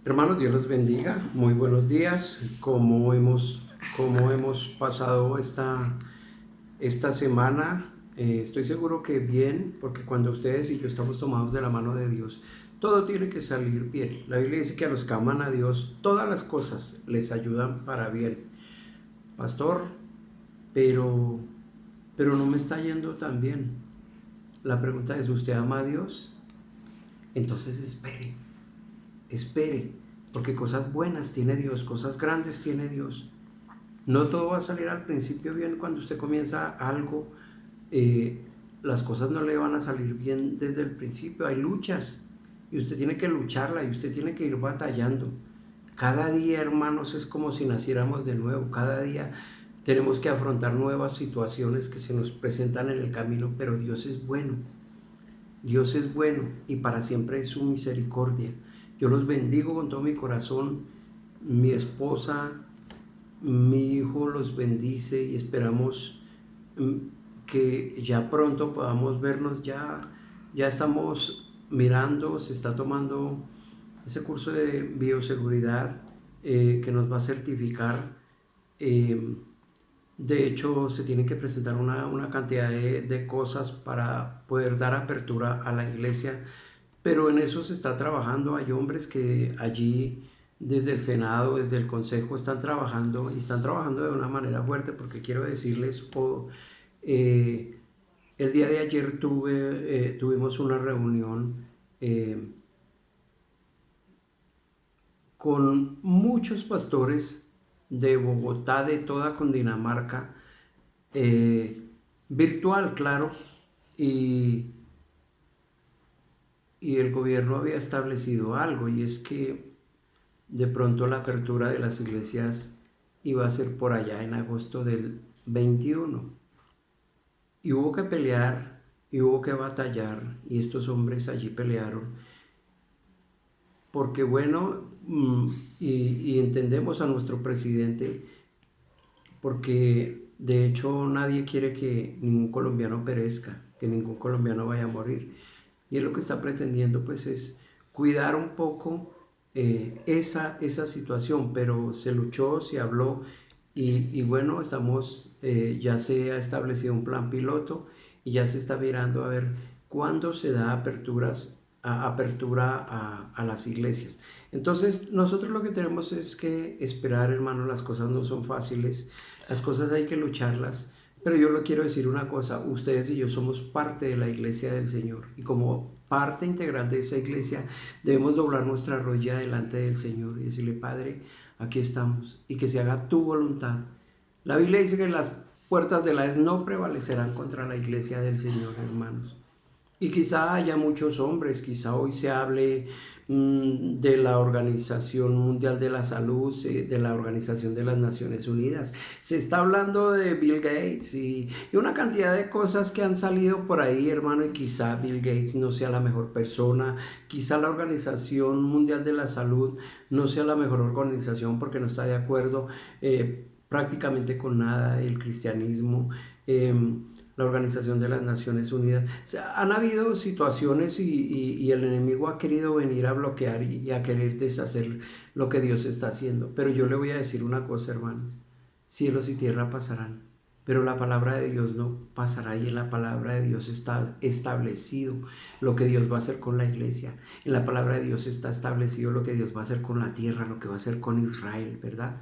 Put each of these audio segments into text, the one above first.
Hermanos, Dios los bendiga. Muy buenos días. ¿Cómo hemos pasado esta semana? Estoy seguro que bien, porque cuando ustedes y yo estamos tomados de la mano de Dios, todo tiene que salir bien. La Biblia dice que a los que aman a Dios, todas las cosas les ayudan para bien. Pastor, pero, pero no me está yendo tan bien. La pregunta es, ¿usted ama a Dios? Entonces espere, porque cosas buenas tiene Dios, cosas grandes tiene Dios. No todo va a salir al principio bien cuando usted comienza algo. eh, las cosas no le van a salir bien desde el principio. Hay luchas y usted tiene que lucharla y usted tiene que ir batallando. Cada día, hermanos, es como si naciéramos de nuevo. Cada día tenemos que afrontar nuevas situaciones que se nos presentan en el camino, pero Dios es bueno. Dios es bueno y para siempre es su misericordia. Yo los bendigo con todo mi corazón. Mi esposa, mi hijo los bendice y esperamos que ya pronto podamos vernos. Ya estamos mirando, se está tomando ese curso de bioseguridad que nos va a certificar. eh, de hecho, se tiene que presentar una cantidad de cosas para poder dar apertura a la iglesia, pero en eso se está trabajando. Hay hombres que allí desde el Senado, desde el Consejo, están trabajando y están trabajando de una manera fuerte, porque quiero decirles, eh, el día de ayer tuvimos una reunión eh, con muchos pastores de Bogotá, de toda Cundinamarca, eh, virtual, claro, y, y el gobierno había establecido algo, y es que de pronto la apertura de las iglesias iba a ser por allá en agosto del 21. Y hubo que pelear, y hubo que batallar, y estos hombres allí pelearon, porque bueno, y entendemos a nuestro presidente, porque de hecho nadie quiere que ningún colombiano perezca, que ningún colombiano vaya a morir. Y él lo que está pretendiendo pues es cuidar un poco esa situación, pero se luchó, se habló y bueno, ya se ha establecido un plan piloto y ya se está mirando a ver cuándo se da apertura a las iglesias. Entonces nosotros lo que tenemos es que esperar, hermano. Las cosas no son fáciles, las cosas hay que lucharlas, pero yo le quiero decir una cosa: ustedes y yo somos parte de la iglesia del Señor, y como parte integral de esa iglesia debemos doblar nuestra rodilla delante del Señor y decirle: Padre, aquí estamos, y que se haga tu voluntad. La Biblia dice que las puertas del Hades no prevalecerán contra la iglesia del Señor, hermanos. Y quizá haya muchos hombres, quizá hoy se hable de la Organización Mundial de la Salud, de la Organización de las Naciones Unidas. Se está hablando de Bill Gates y una cantidad de cosas que han salido por ahí, hermano, y quizá Bill Gates no sea la mejor persona, quizá la Organización Mundial de la Salud no sea la mejor organización porque no está de acuerdo prácticamente con nada del cristianismo. La Organización de las Naciones Unidas. O sea, han habido situaciones y el enemigo ha querido venir a bloquear y a querer deshacer lo que Dios está haciendo. Pero yo le voy a decir una cosa, hermano: cielos y tierra pasarán, pero la palabra de Dios no pasará, y en la palabra de Dios está establecido lo que Dios va a hacer con la iglesia. En la palabra de Dios está establecido lo que Dios va a hacer con la tierra, lo que va a hacer con Israel, ¿verdad?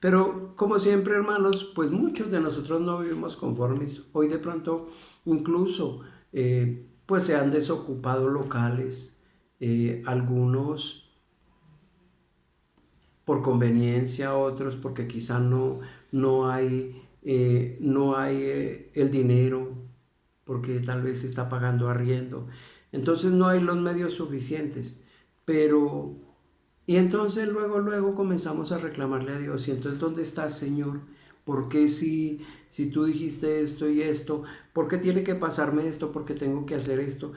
Pero como siempre, hermanos, pues muchos de nosotros no vivimos conformes. Hoy de pronto incluso pues se han desocupado locales, algunos por conveniencia, otros porque quizá no hay el dinero, porque tal vez se está pagando arriendo. Entonces no hay los medios suficientes. Pero y entonces luego comenzamos a reclamarle a Dios: y entonces, ¿dónde estás, Señor? ¿Por qué si tú dijiste esto y esto? ¿Por qué tiene que pasarme esto? ¿Por qué tengo que hacer esto?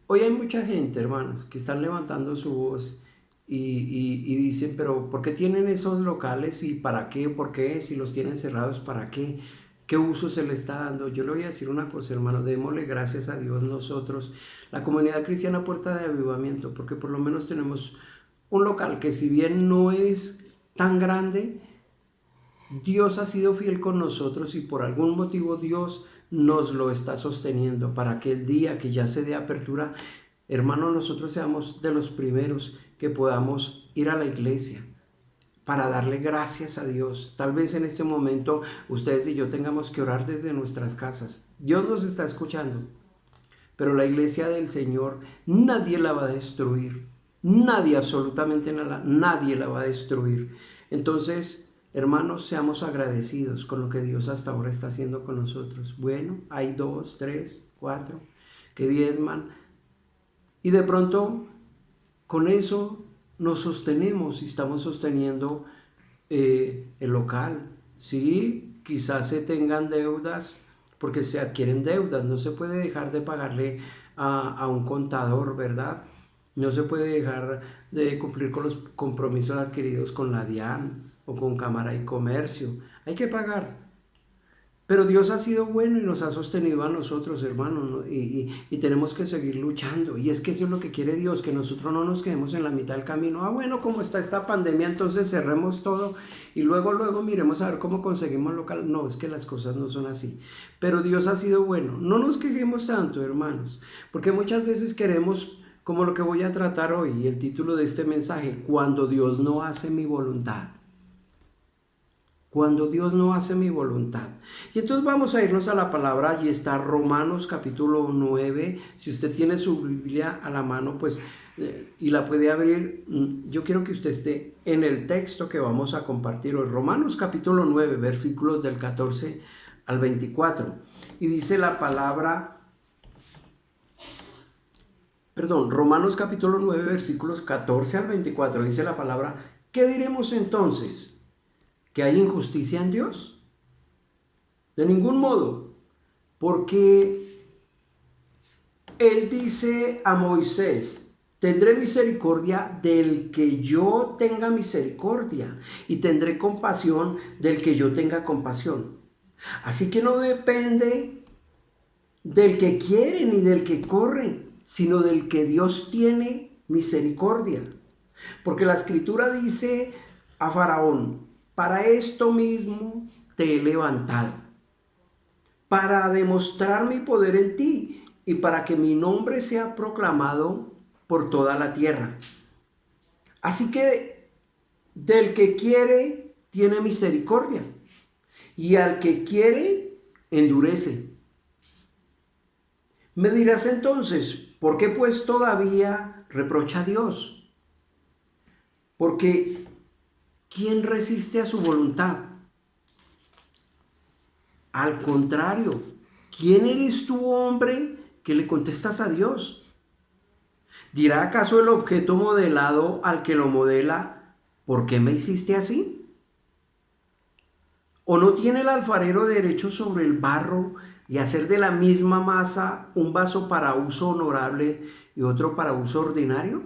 Hoy hay mucha gente, hermanos, que están levantando su voz y dicen: pero ¿por qué tienen esos locales y para qué? ¿Por qué? Si los tienen cerrados, ¿para qué? ¿Qué uso se le está dando? Yo le voy a decir una cosa, hermano: démosle gracias a Dios nosotros, la comunidad cristiana Puerta de Avivamiento, porque por lo menos tenemos un local que si bien no es tan grande, Dios ha sido fiel con nosotros y por algún motivo Dios nos lo está sosteniendo para que el día que ya se dé apertura, hermanos, nosotros seamos de los primeros que podamos ir a la iglesia para darle gracias a Dios. Tal vez en este momento ustedes y yo tengamos que orar desde nuestras casas. Dios nos está escuchando, pero la iglesia del Señor nadie la va a destruir. Nadie, absolutamente nada, nadie la va a destruir. Entonces, hermanos, seamos agradecidos con lo que Dios hasta ahora está haciendo con nosotros. Bueno, hay 2, 3, 4 que diezman y de pronto con eso nos sostenemos y estamos sosteniendo el local. Sí, quizás se tengan deudas porque se adquieren deudas. No se puede dejar de pagarle a un contador, ¿verdad? No se puede dejar de cumplir con los compromisos adquiridos con la DIAN o con Cámara y Comercio. Hay que pagar. Pero Dios ha sido bueno y nos ha sostenido a nosotros, hermanos, ¿no? Y tenemos que seguir luchando. Y es que eso es lo que quiere Dios, que nosotros no nos quedemos en la mitad del camino. Ah, bueno, como está esta pandemia, entonces cerremos todo y luego miremos a ver cómo conseguimos local. No, es que las cosas no son así. Pero Dios ha sido bueno. No nos quejemos tanto, hermanos, porque muchas veces queremos, como lo que voy a tratar hoy, el título de este mensaje, cuando Dios no hace mi voluntad. Cuando Dios no hace mi voluntad. Y entonces vamos a irnos a la palabra. Allí está Romanos capítulo 9. Si usted tiene su Biblia a la mano, pues, y la puede abrir, yo quiero que usted esté en el texto que vamos a compartir hoy. Romanos capítulo 9, versículos del 14 al 24. Y dice la palabra, Romanos capítulo 9, versículos 14 al 24. Dice la palabra, ¿qué diremos entonces? ¿Que hay injusticia en Dios? De ningún modo, porque Él dice a Moisés, tendré misericordia del que yo tenga misericordia y tendré compasión del que yo tenga compasión. Así que no depende del que quiere ni del que corre, sino del que Dios tiene misericordia. Porque la Escritura dice a Faraón, para esto mismo te he levantado, para demostrar mi poder en ti y para que mi nombre sea proclamado por toda la tierra. Así que del que quiere tiene misericordia y al que quiere endurece. Me dirás entonces, ¿por qué pues todavía reprocha a Dios? Porque ¿quién resiste a su voluntad? Al contrario, ¿quién eres tú, hombre, que le contestas a Dios? ¿Dirá acaso el objeto modelado al que lo modela, ¿por qué me hiciste así? ¿O no tiene el alfarero derecho sobre el barro y hacer de la misma masa un vaso para uso honorable y otro para uso ordinario?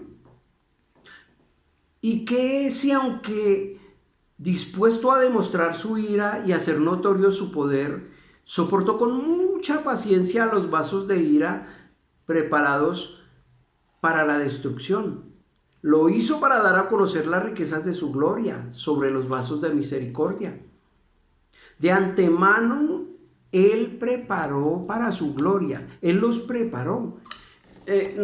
¿Y qué si aunque dispuesto a demostrar su ira y hacer notorio su poder, soportó con mucha paciencia los vasos de ira preparados para la destrucción? Lo hizo para dar a conocer las riquezas de su gloria sobre los vasos de misericordia. De antemano, Él preparó para su gloria. Él los preparó. En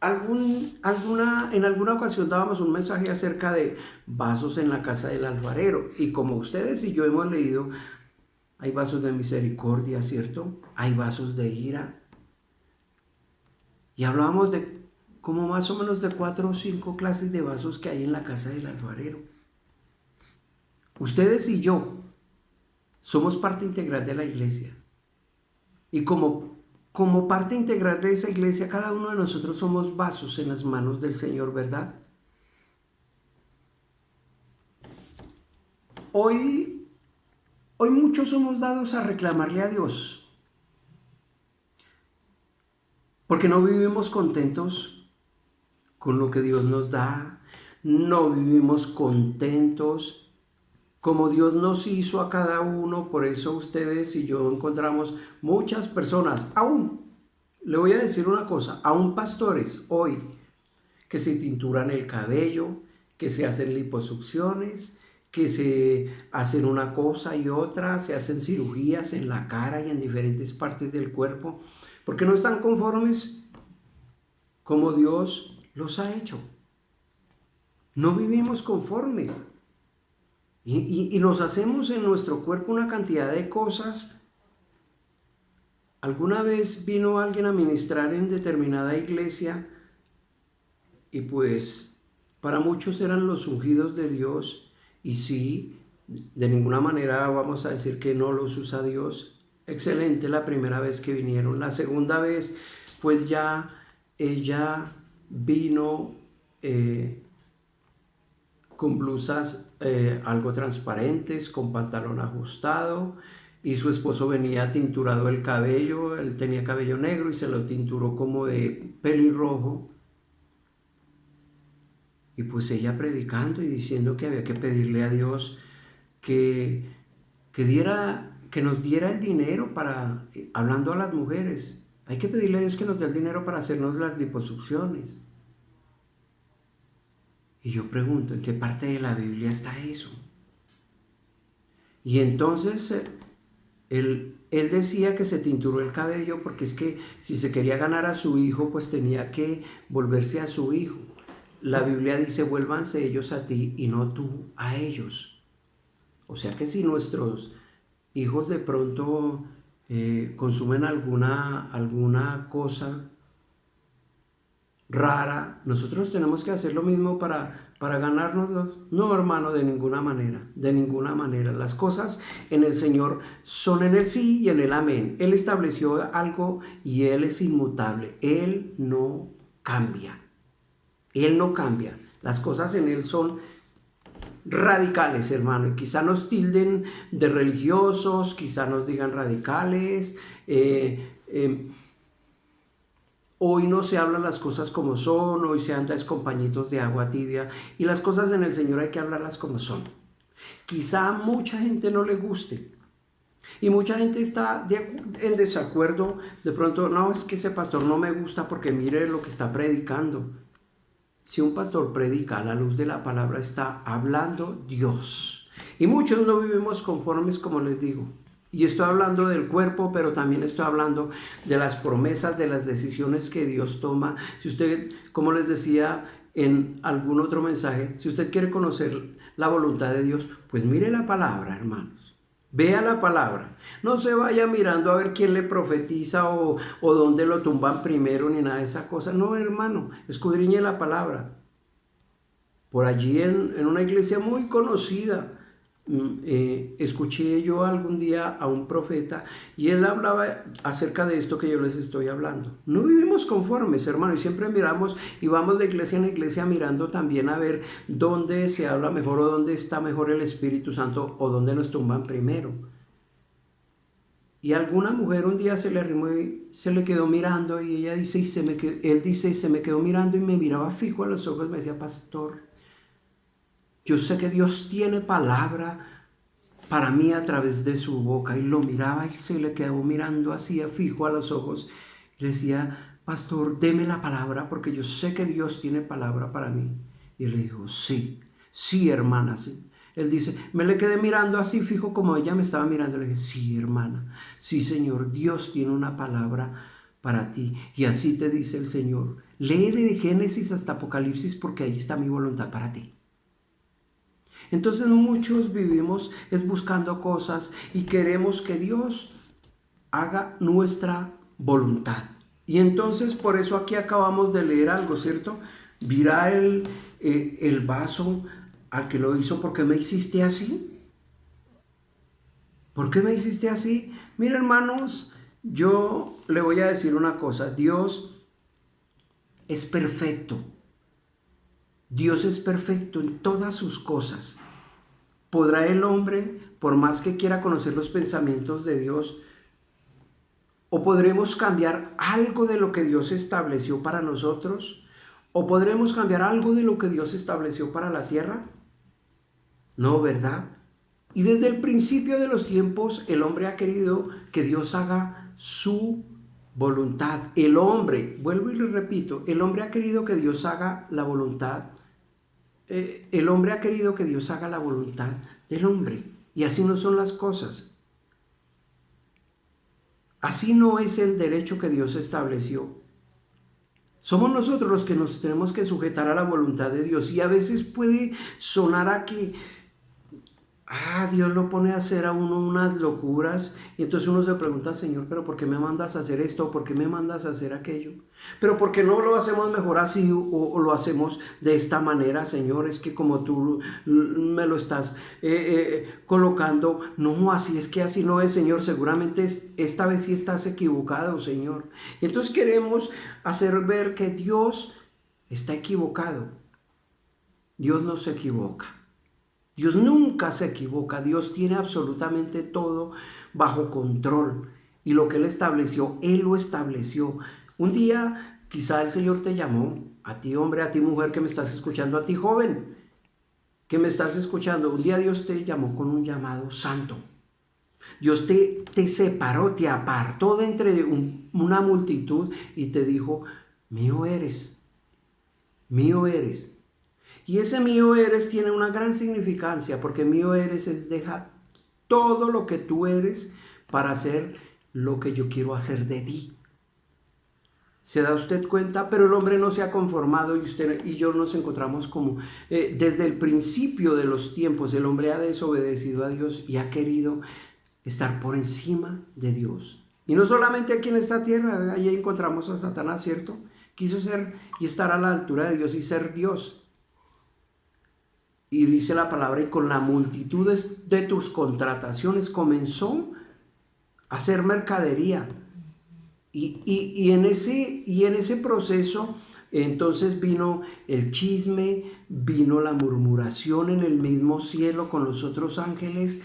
alguna ocasión dábamos un mensaje acerca de vasos en la casa del alfarero. Y como ustedes y yo hemos leído, hay vasos de misericordia, ¿cierto? Hay vasos de ira. Y hablábamos de como más o menos de 4 o 5 clases de vasos que hay en la casa del alfarero. Ustedes y yo somos parte integral de la iglesia. Y como parte integral de esa iglesia, cada uno de nosotros somos vasos en las manos del Señor, ¿verdad? Hoy muchos somos dados a reclamarle a Dios, porque no vivimos contentos con lo que Dios nos da, no vivimos contentos como Dios nos hizo a cada uno. Por eso ustedes y yo encontramos muchas personas, aún, le voy a decir una cosa, aún pastores hoy, que se tinturan el cabello, que se hacen liposucciones, que se hacen una cosa y otra, se hacen cirugías en la cara y en diferentes partes del cuerpo, porque no están conformes como Dios los ha hecho. No vivimos conformes. Y nos hacemos en nuestro cuerpo una cantidad de cosas. Alguna vez vino alguien a ministrar en determinada iglesia y pues para muchos eran los ungidos de Dios, y sí, de ninguna manera vamos a decir que no los usa Dios. Excelente la primera vez que vinieron. La segunda vez pues ya ella vino con blusas algo transparentes, con pantalón ajustado, y su esposo venía tinturado el cabello. Él tenía cabello negro y se lo tinturó como de pelirrojo. Y pues ella predicando y diciendo que había que pedirle a Dios que nos diera el dinero para, hablando a las mujeres, hay que pedirle a Dios que nos dé el dinero para hacernos las liposucciones. Y yo pregunto, ¿en qué parte de la Biblia está eso? Y entonces él decía que se tinturó el cabello porque es que si se quería ganar a su hijo, pues tenía que volverse a su hijo. La Biblia dice, vuélvanse ellos a ti y no tú a ellos. O sea que si nuestros hijos de pronto consumen alguna cosa rara, nosotros tenemos que hacer lo mismo para ganárnoslos. No, hermano, de ninguna manera, de ninguna manera. Las cosas en el Señor son en el sí y en el amén. Él estableció algo y Él es inmutable. Él no cambia. Él no cambia. Las cosas en Él son radicales, hermano, y quizá nos tilden de religiosos, quizá nos digan radicales. Hoy no se hablan las cosas como son, hoy se anda con pañitos de agua tibia, y las cosas en el Señor hay que hablarlas como son. Quizá a mucha gente no le guste, y mucha gente está en desacuerdo. De pronto, no, es que ese pastor no me gusta porque mire lo que está predicando. Si un pastor predica a la luz de la palabra, está hablando Dios. Y muchos no vivimos conformes, como les digo. Y estoy hablando del cuerpo, pero también estoy hablando de las promesas, de las decisiones que Dios toma. Si usted, como les decía en algún otro mensaje, si usted quiere conocer la voluntad de Dios, pues mire la palabra, hermanos. Vea la palabra. No se vaya mirando a ver quién le profetiza o dónde lo tumban primero ni nada de esa cosa. No, hermano, escudriñe la palabra. Por allí en una iglesia muy conocida, escuché yo algún día a un profeta y él hablaba acerca de esto que yo les estoy hablando. No vivimos conformes, hermano, y siempre miramos y vamos de iglesia en iglesia mirando también a ver dónde se habla mejor o dónde está mejor el Espíritu Santo o dónde nos tumban primero. Y alguna mujer un día se le arrimó y se le quedó mirando, y ella dice, él dice, y se me quedó mirando y me miraba fijo a los ojos, me decía, pastor, yo sé que Dios tiene palabra para mí a través de su boca. Y lo miraba y se le quedó mirando así fijo a los ojos. Y le decía, pastor, deme la palabra porque yo sé que Dios tiene palabra para mí. Y él le dijo, sí, sí, hermana, sí. Él dice, me le quedé mirando así fijo como ella me estaba mirando. Le dije, sí, hermana, sí, Señor, Dios tiene una palabra para ti. Y así te dice el Señor. Lee de Génesis hasta Apocalipsis porque ahí está mi voluntad para ti. Entonces muchos vivimos es buscando cosas y queremos que Dios haga nuestra voluntad. Y entonces por eso aquí acabamos de leer algo, ¿cierto? Mira el vaso al que lo hizo. ¿Por qué me hiciste así? ¿Por qué me hiciste así? Mira, hermanos, yo le voy a decir una cosa. Dios es perfecto. Dios es perfecto en todas sus cosas. ¿Podrá el hombre, por más que quiera conocer los pensamientos de Dios, o podremos cambiar algo de lo que Dios estableció para nosotros? ¿O podremos cambiar algo de lo que Dios estableció para la tierra? No, ¿verdad? Y desde el principio de los tiempos, el hombre ha querido que Dios haga su voluntad. El hombre, vuelvo y le repito, el hombre ha querido que Dios haga la voluntad el hombre ha querido que Dios haga la voluntad del hombre. Y así no son las cosas. Así no es el derecho que Dios estableció. Somos nosotros los que nos tenemos que sujetar a la voluntad de Dios. Y a veces puede sonar a que Dios lo pone a hacer a uno unas locuras. Y entonces uno se pregunta, Señor, ¿pero por qué me mandas a hacer esto? ¿Por qué me mandas a hacer aquello? ¿Pero por qué no lo hacemos mejor así o lo hacemos de esta manera, Señor? Es que como tú me lo estás colocando, no, así es que así no es, Señor. Seguramente esta vez sí estás equivocado, Señor. Y entonces queremos hacer ver que Dios está equivocado. Dios no se equivoca. Dios nunca se equivoca, Dios tiene absolutamente todo bajo control y lo que Él estableció, Él lo estableció. Un día quizá el Señor te llamó, a ti hombre, a ti mujer que me estás escuchando, a ti joven que me estás escuchando, un día Dios te llamó con un llamado santo. Dios te separó, te apartó de entre una multitud y te dijo, mío eres, mío eres. Y ese mío eres tiene una gran significancia, porque mío eres es dejar todo lo que tú eres para hacer lo que yo quiero hacer de ti. ¿Se da usted cuenta? Pero el hombre no se ha conformado y usted y yo nos encontramos como desde el principio de los tiempos el hombre ha desobedecido a Dios y ha querido estar por encima de Dios. Y no solamente aquí en esta tierra, allí encontramos a Satanás, ¿cierto? Quiso ser y estar a la altura de Dios y ser Dios. Y dice la palabra, y con la multitud de tus contrataciones comenzó a hacer mercadería. Y en ese proceso entonces vino el chisme, vino la murmuración en el mismo cielo con los otros ángeles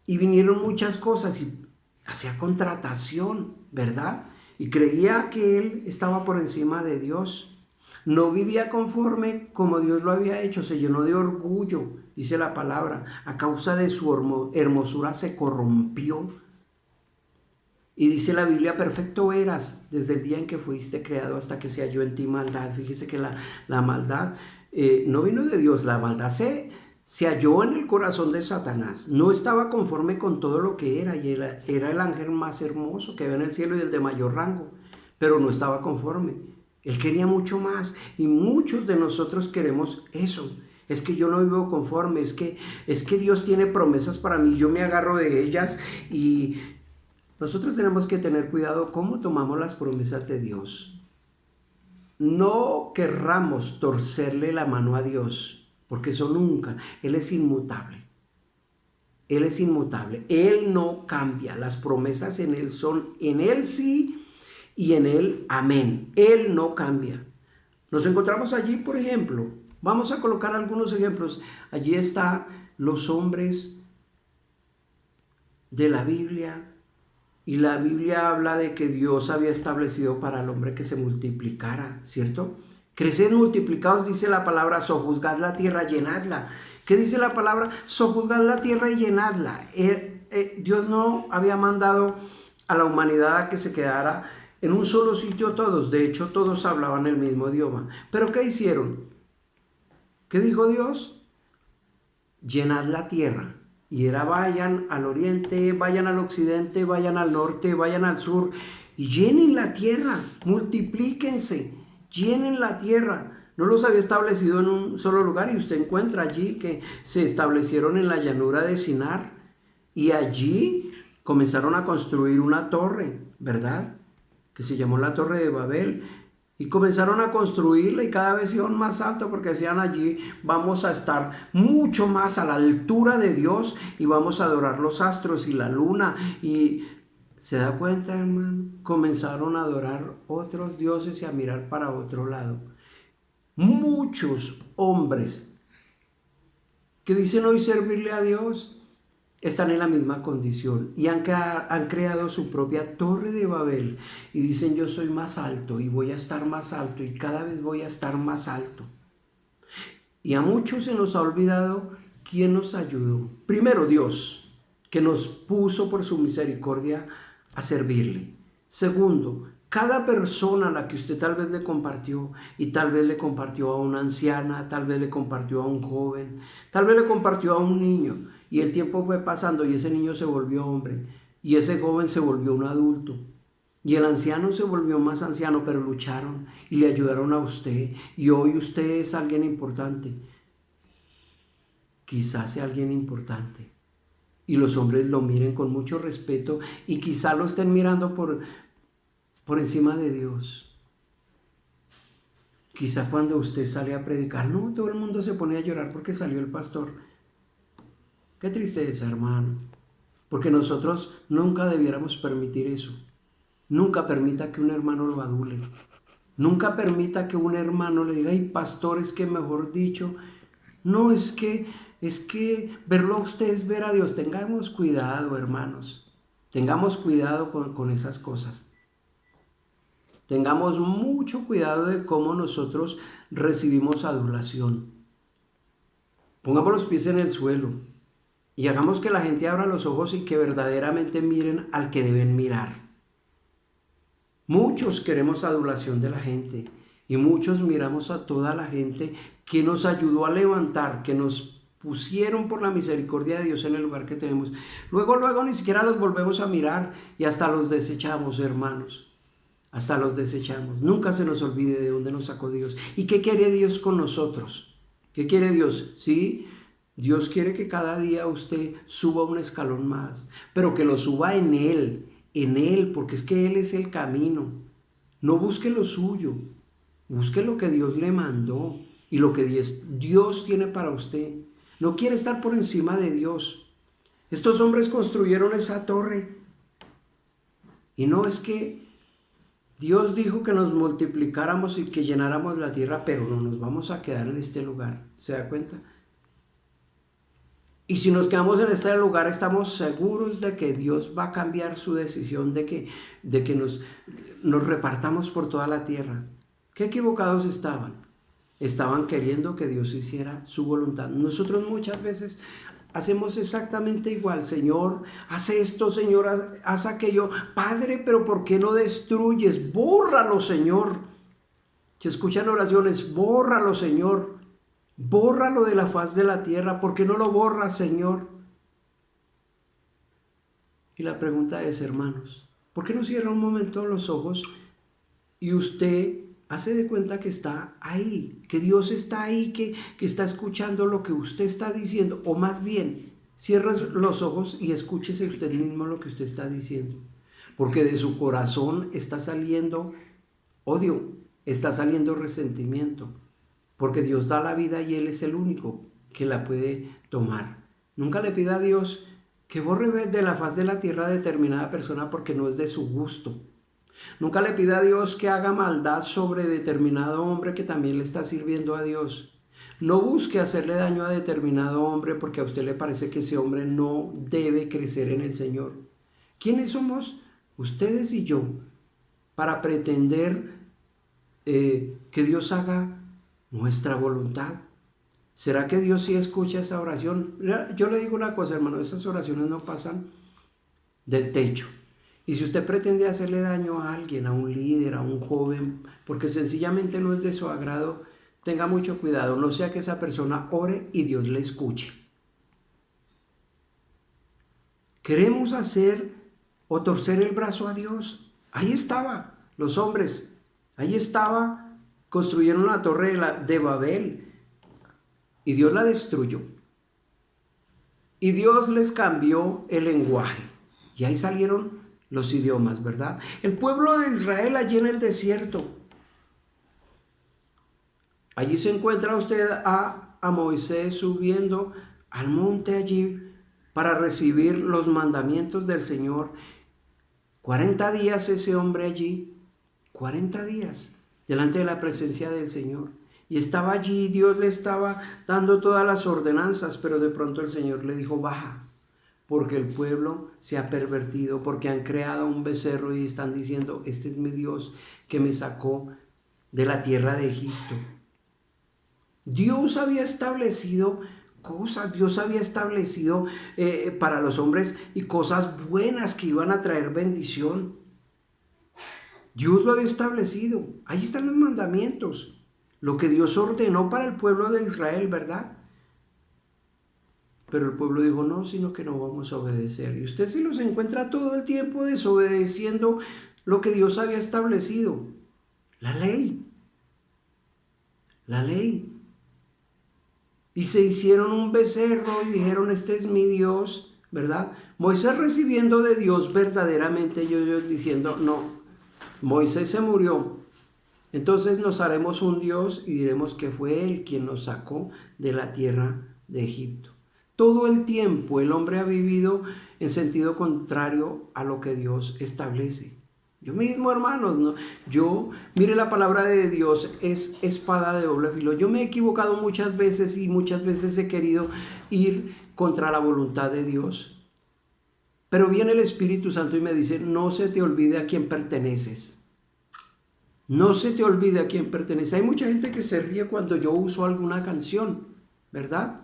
y vinieron muchas cosas y hacía contratación, ¿verdad? Y creía que él estaba por encima de Dios. No vivía conforme como Dios lo había hecho, se llenó de orgullo, dice la palabra. A causa de su hermosura se corrompió. Y dice la Biblia, perfecto eras desde el día en que fuiste creado hasta que se halló en ti maldad. Fíjese que la maldad no vino de Dios, la maldad se halló en el corazón de Satanás. No estaba conforme con todo lo que era y era el ángel más hermoso que había en el cielo y el de mayor rango, pero no estaba conforme. Él quería mucho más y muchos de nosotros queremos eso. Es que yo no vivo conforme, es que Dios tiene promesas para mí, yo me agarro de ellas y nosotros tenemos que tener cuidado cómo tomamos las promesas de Dios. No querramos torcerle la mano a Dios, porque eso nunca, Él es inmutable. Él es inmutable, Él no cambia, las promesas en Él son en Él sí y en Él amén. Él no cambia. Nos encontramos allí, por ejemplo, vamos a colocar algunos ejemplos. Allí están los hombres de la Biblia y la Biblia habla de que Dios había establecido para el hombre que se multiplicara, ¿cierto? Creced multiplicados, dice la palabra, sojuzgad la tierra, llenadla. ¿Qué dice la palabra? Sojuzgad la tierra y llenadla. Dios no había mandado a la humanidad a que se quedara en un solo sitio todos. De hecho, todos hablaban el mismo idioma. ¿Pero qué hicieron? ¿Qué dijo Dios? Llenad la tierra. Y era vayan al oriente, vayan al occidente, vayan al norte, vayan al sur. Y llenen la tierra, multiplíquense, llenen la tierra. No los había establecido en un solo lugar y usted encuentra allí que se establecieron en la llanura de Sinar. Y allí comenzaron a construir una torre, ¿verdad? Que se llamó la Torre de Babel, y comenzaron a construirla y cada vez iban más alto porque decían allí vamos a estar mucho más a la altura de Dios y vamos a adorar los astros y la luna. Y se da cuenta, hermano, comenzaron a adorar otros dioses y a mirar para otro lado. Muchos hombres que dicen hoy servirle a Dios están en la misma condición y han creado su propia Torre de Babel y dicen yo soy más alto y voy a estar más alto y cada vez voy a estar más alto. Y a muchos se nos ha olvidado quién nos ayudó. Primero Dios, que nos puso por su misericordia a servirle. Segundo, Cada persona a la que usted tal vez le compartió, y tal vez le compartió a una anciana, tal vez le compartió a un joven, tal vez le compartió a un niño, y el tiempo fue pasando y ese niño se volvió hombre, y ese joven se volvió un adulto, y el anciano se volvió más anciano, pero lucharon y le ayudaron a usted, y hoy usted es alguien importante. Quizás sea alguien importante y los hombres lo miren con mucho respeto y quizás lo estén mirando por encima de Dios. Quizá cuando usted sale a predicar, no, todo el mundo se pone a llorar porque salió el pastor. Qué tristeza, hermano, porque nosotros nunca debiéramos permitir eso. Nunca permita que un hermano lo adule. Nunca permita que un hermano le diga, ay, pastor, es que mejor dicho, no, es que verlo a usted es ver a Dios. Tengamos cuidado, hermanos. Tengamos cuidado con esas cosas. Tengamos mucho cuidado de cómo nosotros recibimos adulación. Pongamos los pies en el suelo y hagamos que la gente abra los ojos y que verdaderamente miren al que deben mirar. Muchos queremos adulación de la gente y muchos miramos a toda la gente que nos ayudó a levantar, que nos pusieron por la misericordia de Dios en el lugar que tenemos. Luego ni siquiera los volvemos a mirar y hasta los desechamos, hermanos. Hasta los desechamos. Nunca se nos olvide de dónde nos sacó Dios. ¿Y qué quiere Dios con nosotros? ¿Qué quiere Dios? Sí, Dios quiere que cada día usted suba un escalón más, pero que lo suba en Él, porque es que Él es el camino. No busque lo suyo, busque lo que Dios le mandó y lo que Dios tiene para usted. No quiere estar por encima de Dios. Estos hombres construyeron esa torre y no es que Dios dijo que nos multiplicáramos y que llenáramos la tierra, pero no nos vamos a quedar en este lugar. ¿Se da cuenta? Y si nos quedamos en este lugar, estamos seguros de que Dios va a cambiar su decisión de que nos repartamos por toda la tierra. ¿Qué equivocados estaban? Estaban queriendo que Dios hiciera su voluntad. Nosotros muchas veces hacemos exactamente igual. Señor, haz esto, Señor, haz aquello. Padre, pero ¿por qué no destruyes? Bórralo, Señor. Se escuchan oraciones, bórralo, Señor. Bórralo de la faz de la tierra. ¿Por qué no lo borras, Señor? Y la pregunta es, hermanos, ¿por qué no cierra un momento los ojos y usted hace de cuenta que está ahí, que Dios está ahí, que está escuchando lo que usted está diciendo? O más bien, cierre los ojos y escúchese usted mismo lo que usted está diciendo. Porque de su corazón está saliendo odio, está saliendo resentimiento. Porque Dios da la vida y Él es el único que la puede tomar. Nunca le pida a Dios que borre de la faz de la tierra a determinada persona porque no es de su gusto. Nunca le pida a Dios que haga maldad sobre determinado hombre que también le está sirviendo a Dios. No busque hacerle daño a determinado hombre porque a usted le parece que ese hombre no debe crecer en el Señor. ¿Quiénes somos ustedes y yo para pretender que Dios haga nuestra voluntad? ¿Será que Dios sí escucha esa oración? Yo le digo una cosa, hermano, esas oraciones no pasan del techo. Y si usted pretende hacerle daño a alguien, a un líder, a un joven, porque sencillamente no es de su agrado, tenga mucho cuidado, no sea que esa persona ore y Dios le escuche. Queremos hacer o torcer el brazo a Dios. Ahí estaba, los hombres, ahí estaba, construyeron la torre de Babel y Dios la destruyó. Y Dios les cambió el lenguaje y ahí salieron los idiomas, ¿verdad? El pueblo de Israel allí en el desierto. Allí se encuentra usted a Moisés subiendo al monte allí para recibir los mandamientos del Señor. 40 días ese hombre allí, 40 días delante de la presencia del Señor. Y estaba allí, Dios le estaba dando todas las ordenanzas, pero de pronto el Señor le dijo, baja. Porque el pueblo se ha pervertido, porque han creado un becerro y están diciendo, este es mi Dios que me sacó de la tierra de Egipto. Dios había establecido cosas, Dios había establecido para los hombres y cosas buenas que iban a traer bendición. Dios lo había establecido. Ahí están los mandamientos. Lo que Dios ordenó para el pueblo de Israel, ¿verdad? Pero el pueblo dijo, no, sino que no vamos a obedecer. Y usted se los encuentra todo el tiempo desobedeciendo lo que Dios había establecido. La ley. La ley. Y se hicieron un becerro y dijeron, este es mi Dios, ¿verdad? Moisés recibiendo de Dios verdaderamente, ellos diciendo, no, Moisés se murió. Entonces nos haremos un Dios y diremos que fue Él quien nos sacó de la tierra de Egipto. Todo el tiempo el hombre ha vivido en sentido contrario a lo que Dios establece. Yo mismo, hermanos, ¿no? Mire, la palabra de Dios es espada de doble filo. Yo me he equivocado muchas veces y muchas veces he querido ir contra la voluntad de Dios. Pero viene el Espíritu Santo y me dice, no se te olvide a quién perteneces. No se te olvide a quién perteneces. Hay mucha gente que se ríe cuando yo uso alguna canción, ¿verdad?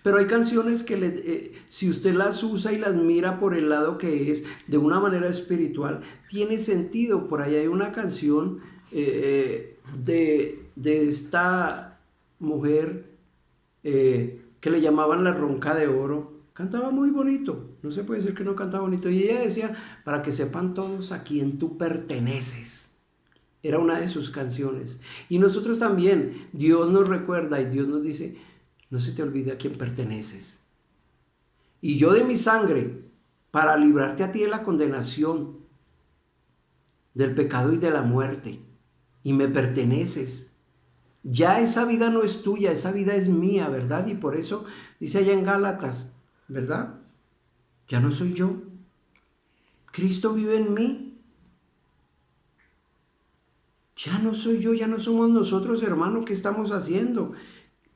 Pero hay canciones que si usted las usa y las mira por el lado que es de una espiritual, tiene sentido. Por ahí hay una canción de esta mujer que le llamaban la Ronca de Oro. Cantaba muy bonito, no se puede decir que no cantaba bonito. Y ella decía, para que sepan todos a quién tú perteneces. Era una de sus canciones. Y nosotros también, Dios nos recuerda y Dios nos dice, no se te olvide a quién perteneces. Y yo de mi sangre, para librarte a ti de la condenación, del pecado y de la muerte. Y me perteneces. Ya esa vida no es tuya, esa vida es mía, ¿verdad? Y por eso dice allá en Gálatas, ¿verdad? Ya no soy yo. Cristo vive en mí. Ya no soy yo, ya no somos nosotros, hermano. ¿Qué estamos haciendo?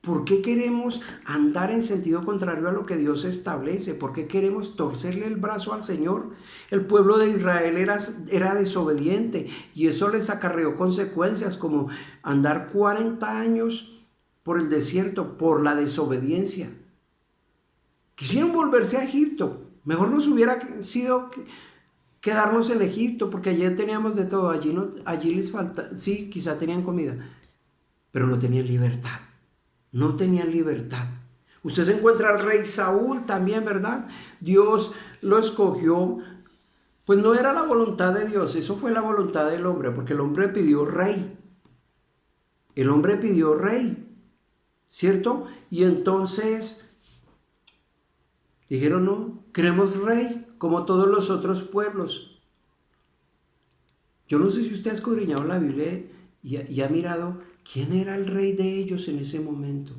¿Por qué queremos andar en sentido contrario a lo que Dios establece? ¿Por qué queremos torcerle el brazo al Señor? El pueblo de Israel era desobediente y eso les acarreó consecuencias como andar 40 años por el desierto por la desobediencia. Quisieron volverse a Egipto. Mejor nos hubiera sido quedarnos en Egipto porque allí teníamos de todo. Allí les falta, sí, quizá tenían comida, pero no tenían libertad. No tenían libertad. Usted se encuentra al rey Saúl también, ¿verdad? Dios lo escogió. Pues no era la voluntad de Dios, eso fue la voluntad del hombre, porque el hombre pidió rey. El hombre pidió rey, ¿cierto? Y entonces dijeron, no, queremos rey, como todos los otros pueblos. Yo no sé si usted ha escudriñado la Biblia y ha mirado quién era el rey de ellos en ese momento.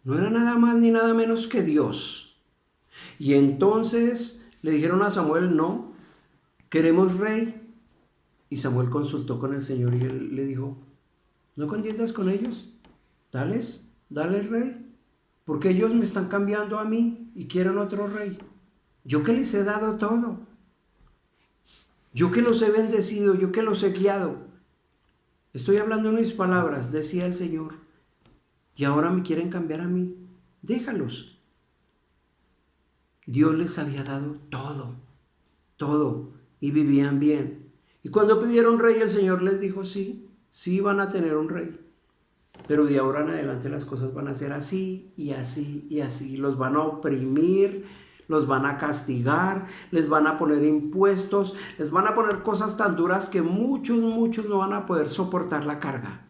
No era nada más ni nada menos que Dios. Y entonces le dijeron a Samuel, no, queremos rey. Y Samuel consultó con el Señor y él le dijo, no contiendas con ellos, dales rey, porque ellos me están cambiando a mí y quieren otro rey. Yo que les he dado todo. Yo que los he bendecido, yo que los he guiado. Estoy hablando en mis palabras, decía el Señor. Y ahora me quieren cambiar a mí. Déjalos. Dios les había dado todo, todo, y vivían bien. Y cuando pidieron rey, el Señor les dijo, sí, sí van a tener un rey. Pero de ahora en adelante las cosas van a ser así y así y así. Los van a oprimir, los van a castigar, les van a poner impuestos, les van a poner cosas tan duras que muchos no van a poder soportar la carga.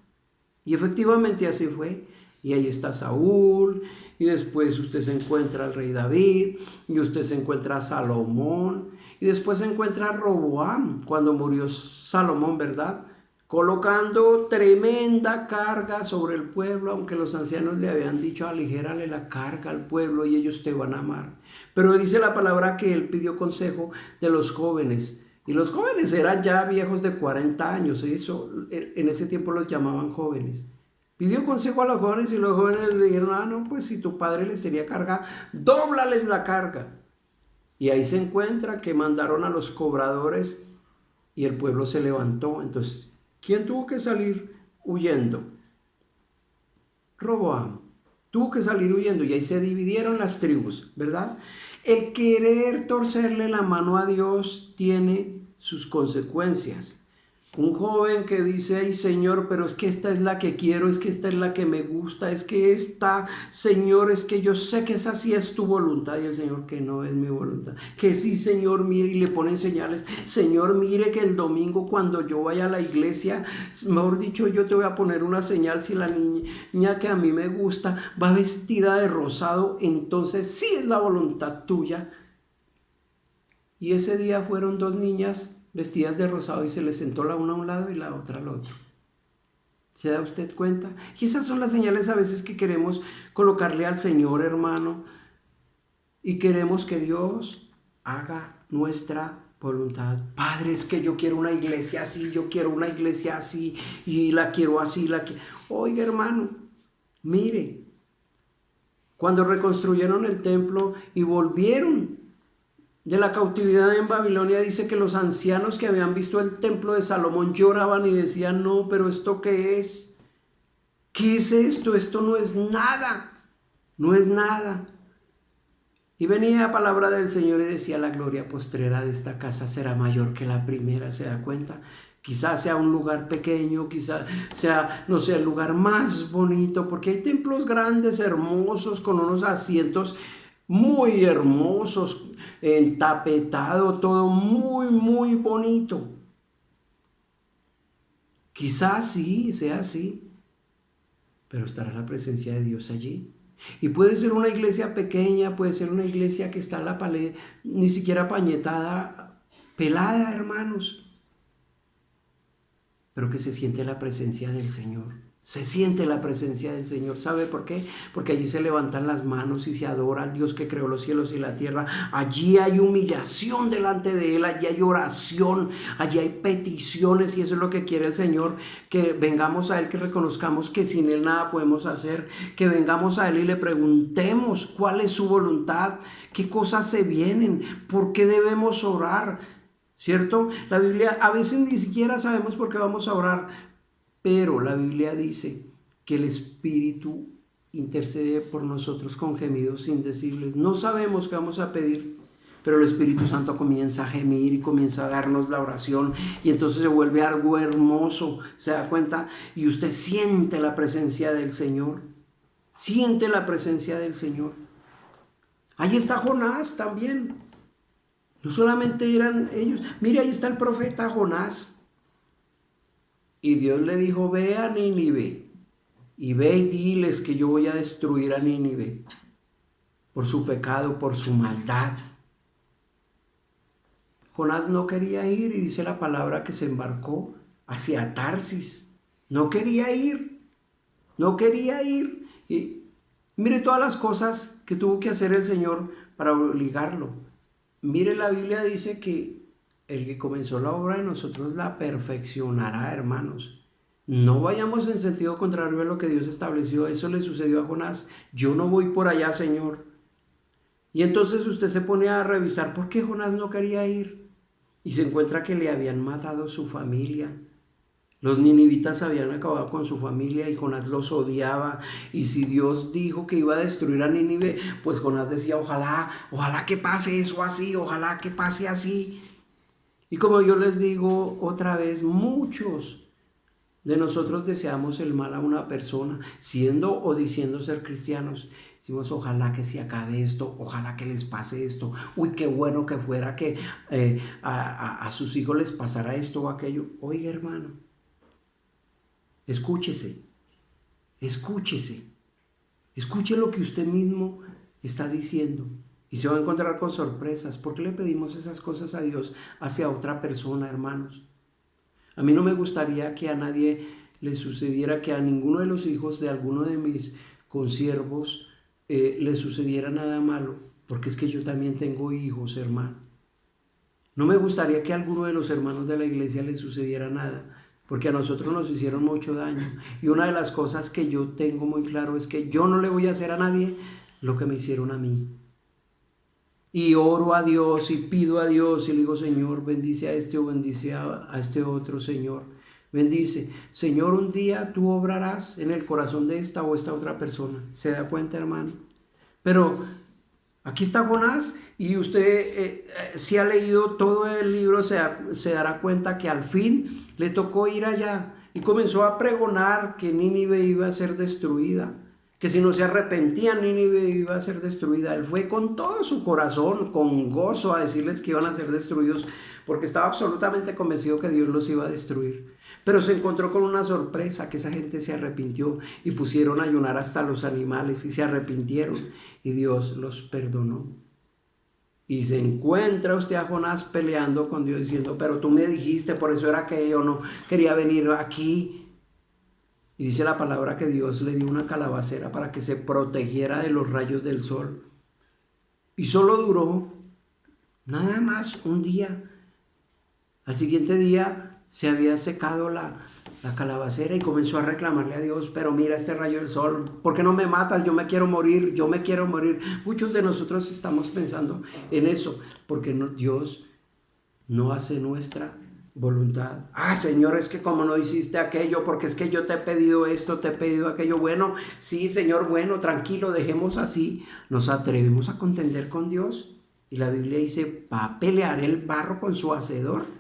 Y efectivamente así fue. Y ahí está Saúl, y después usted se encuentra al rey David, y usted se encuentra a Salomón, y después se encuentra a Roboam, cuando murió Salomón, ¿verdad? Colocando tremenda carga sobre el pueblo, aunque los ancianos le habían dicho, aligérale la carga al pueblo y ellos te van a amar. Pero dice la palabra que él pidió consejo de los jóvenes, y los jóvenes eran ya viejos de 40 años, eso, en ese tiempo los llamaban jóvenes. Pidió consejo a los jóvenes y los jóvenes le dijeron, no, pues si tu padre les tenía carga, dóblales la carga. Y ahí se encuentra que mandaron a los cobradores y el pueblo se levantó. Entonces, ¿quién tuvo que salir huyendo? Roboam. Tuvo que salir huyendo y ahí se dividieron las tribus, ¿verdad? El querer torcerle la mano a Dios tiene sus consecuencias. Un joven que dice, ay Señor, pero es que esta es la que quiero, es que esta es la que me gusta, es que esta, Señor, es que yo sé que esa sí es tu voluntad. Y el Señor, que no es mi voluntad. Que sí, Señor, mire, y le ponen señales. Señor, mire que el domingo cuando yo vaya a la iglesia, mejor dicho, yo te voy a poner una señal. Si la niña que a mí me gusta va vestida de rosado, entonces sí es la voluntad tuya. Y ese día fueron dos niñas vestidas de rosado y se les sentó la una a un lado y la otra al otro. ¿Se da usted cuenta? Y esas son las señales a veces que queremos colocarle al Señor, hermano, y queremos que Dios haga nuestra voluntad. Padre, es que yo quiero una iglesia así, yo quiero una iglesia así, y la quiero así, la quiero. Oiga, hermano, mire, cuando reconstruyeron el templo y volvieron de la cautividad en Babilonia, dice que los ancianos que habían visto el templo de Salomón lloraban y decían, no, pero ¿esto qué es? ¿Qué es esto? Esto no es nada, no es nada. Y venía palabra del Señor y decía, la gloria postrera de esta casa será mayor que la primera. ¿Se da cuenta? Quizás sea un lugar pequeño, quizás sea, no sé, el lugar más bonito, porque hay templos grandes, hermosos, con unos asientos muy hermosos, entapetado, todo muy, muy bonito. Quizás sí, sea así, pero estará la presencia de Dios allí. Y puede ser una iglesia pequeña, puede ser una iglesia que está en la pared, ni siquiera pañetada, pelada, hermanos, pero que se siente la presencia del Señor. Se siente la presencia del Señor. ¿Sabe por qué? Porque allí se levantan las manos y se adora al Dios que creó los cielos y la tierra. Allí hay humillación delante de Él, allí hay oración, allí hay peticiones, y eso es lo que quiere el Señor, que vengamos a Él, que reconozcamos que sin Él nada podemos hacer, que vengamos a Él y le preguntemos cuál es su voluntad, qué cosas se vienen, por qué debemos orar, ¿cierto? La Biblia, a veces ni siquiera sabemos por qué vamos a orar, pero la Biblia dice que el Espíritu intercede por nosotros con gemidos indecibles. No sabemos qué vamos a pedir, pero el Espíritu Santo comienza a gemir y comienza a darnos la oración, y entonces se vuelve algo hermoso, ¿se da cuenta? Y usted siente la presencia del Señor, siente la presencia del Señor. Ahí está Jonás también. No solamente eran ellos. Mire, ahí está el profeta Jonás. Y Dios le dijo, ve a Nínive y ve y diles que yo voy a destruir a Nínive por su pecado, por su maldad. Jonás no quería ir, y dice la palabra que se embarcó hacia Tarsis. No quería ir, no quería ir. Y mire todas las cosas que tuvo que hacer el Señor para obligarlo. Mire, la Biblia dice que el que comenzó la obra de nosotros la perfeccionará, hermanos. No vayamos en sentido contrario a lo que Dios estableció. Eso le sucedió a Jonás. Yo no voy por allá, Señor. Y entonces usted se pone a revisar por qué Jonás no quería ir. Y se encuentra que le habían matado su familia. Los ninivitas habían acabado con su familia y Jonás los odiaba. Y si Dios dijo que iba a destruir a Nínive, pues Jonás decía, ojalá que pase eso así, ojalá que pase así. Y como yo les digo otra vez, muchos de nosotros deseamos el mal a una persona, siendo o diciendo ser cristianos. Decimos, ojalá que se acabe esto, ojalá que les pase esto. Uy, qué bueno que fuera que a sus hijos les pasara esto o aquello. Oiga, hermano, escúchese, escúchese, escuche lo que usted mismo está diciendo. Y se va a encontrar con sorpresas. ¿Por qué le pedimos esas cosas a Dios hacia otra persona, hermanos? A mí no me gustaría que a nadie le sucediera, que a ninguno de los hijos de alguno de mis consiervos le sucediera nada malo, porque es que yo también tengo hijos, hermano. No me gustaría que a alguno de los hermanos de la iglesia le sucediera nada, porque a nosotros nos hicieron mucho daño. Y una de las cosas que yo tengo muy claro es que yo no le voy a hacer a nadie lo que me hicieron a mí. Y oro a Dios y pido a Dios y le digo, Señor, bendice a este o bendice a este otro, Señor. Bendice. Señor, un día tú obrarás en el corazón de esta o esta otra persona. ¿Se da cuenta, hermano? Pero Aquí está Jonás y usted si ha leído todo el libro se dará cuenta que al fin le tocó ir allá y comenzó a pregonar que Nínive iba a ser destruida, que si no se arrepentían Nínive iba a ser destruida. Él fue con todo su corazón, con gozo, a decirles que iban a ser destruidos porque estaba absolutamente convencido que Dios los iba a destruir. Pero se encontró con una sorpresa, que esa gente se arrepintió y pusieron a ayunar hasta los animales y se arrepintieron y Dios los perdonó. Y se encuentra usted a Jonás peleando con Dios diciendo, pero tú me dijiste, por eso era que yo no quería venir aquí. Y dice la palabra que Dios le dio una calabacera para que se protegiera de los rayos del sol. Y solo duró nada más un día. Al siguiente día se había secado la calabacera y comenzó a reclamarle a Dios, pero mira este rayo del sol, ¿por qué no me matas? Yo me quiero morir, yo me quiero morir. Muchos de nosotros estamos pensando en eso, porque Dios no hace nuestra voluntad. Señor, es que como no hiciste aquello, porque es que yo te he pedido esto, te he pedido aquello. Bueno, sí, Señor, bueno, tranquilo, dejemos así. Nos atrevemos a contender con Dios y la Biblia dice, va a pelear el barro con su hacedor.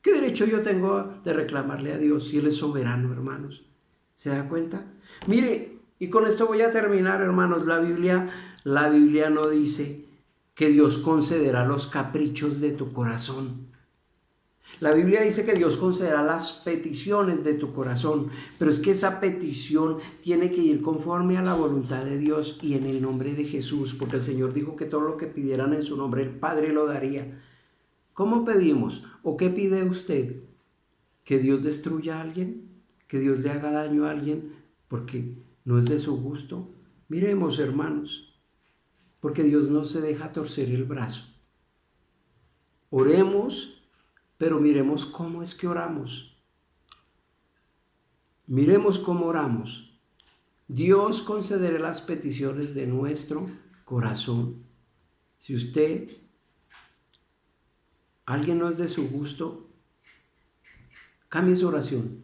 ¿Qué derecho yo tengo de reclamarle a Dios si Él es soberano, hermanos? ¿Se da cuenta? Mire, y con esto voy a terminar, hermanos. La Biblia no dice que Dios concederá los caprichos de tu corazón. La Biblia dice que Dios concederá las peticiones de tu corazón, pero es que esa petición tiene que ir conforme a la voluntad de Dios y en el nombre de Jesús, porque el Señor dijo que todo lo que pidieran en su nombre, el Padre lo daría. ¿Cómo pedimos? ¿O qué pide usted? ¿Que Dios destruya a alguien? ¿Que Dios le haga daño a alguien? Porque no es de su gusto. Miremos, hermanos, porque Dios no se deja torcer el brazo. Oremos, pero miremos cómo es que oramos. Miremos cómo oramos. Dios concederá las peticiones de nuestro corazón. Si alguien no es de su gusto, cambie su oración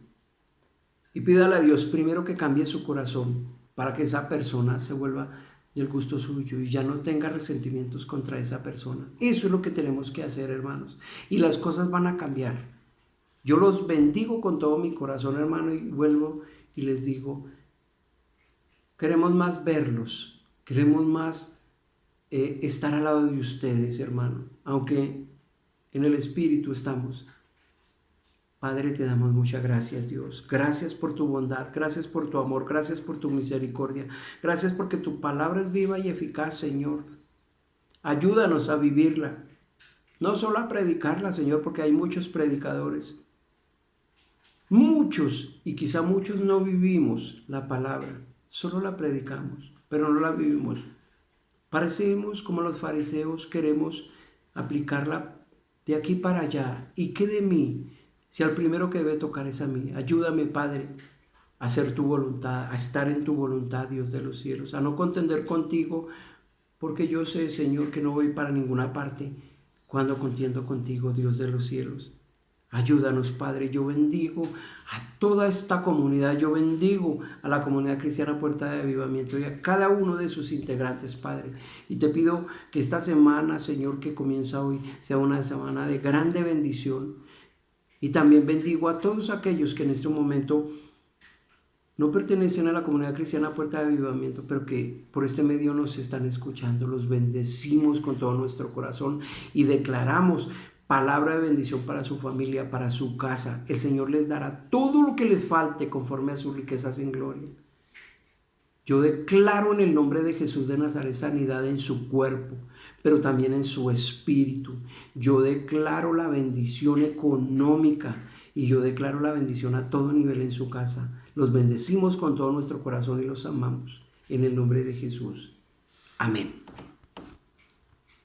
y pídale a Dios primero que cambie su corazón para que esa persona se vuelva del gusto suyo y ya no tenga resentimientos contra esa persona. Eso es lo que tenemos que hacer, hermanos, y las cosas van a cambiar. Yo los bendigo con todo mi corazón, hermano, y vuelvo y les digo, queremos más verlos, queremos más estar al lado de ustedes, hermano, aunque en el Espíritu estamos. Padre, te damos muchas gracias, Dios. Gracias por tu bondad, gracias por tu amor, gracias por tu misericordia. Gracias porque tu palabra es viva y eficaz, Señor. Ayúdanos a vivirla, no solo a predicarla, Señor, porque hay muchos predicadores. Muchos, y quizá muchos no vivimos la palabra, solo la predicamos, pero no la vivimos. Parecemos como los fariseos, queremos aplicarla de aquí para allá. ¿Y qué de mí? Si al primero que debe tocar es a mí. Ayúdame, Padre, a hacer tu voluntad, a estar en tu voluntad, Dios de los cielos, a no contender contigo, porque yo sé, Señor, que no voy para ninguna parte cuando contiendo contigo, Dios de los cielos. Ayúdanos, Padre. Yo bendigo a toda esta comunidad, yo bendigo a la comunidad cristiana Puerta de Avivamiento y a cada uno de sus integrantes, Padre. Y te pido que esta semana, Señor, que comienza hoy, sea una semana de grande bendición. Y también bendigo a todos aquellos que en este momento no pertenecen a la comunidad cristiana Puerta de Avivamiento, pero que por este medio nos están escuchando. Los bendecimos con todo nuestro corazón y declaramos palabra de bendición para su familia, para su casa. El Señor les dará todo lo que les falte conforme a sus riquezas en gloria. Yo declaro en el nombre de Jesús de Nazaret sanidad en su cuerpo, pero también en su espíritu. Yo declaro la bendición económica y yo declaro la bendición a todo nivel en su casa. Los bendecimos con todo nuestro corazón y los amamos. En el nombre de Jesús. Amén.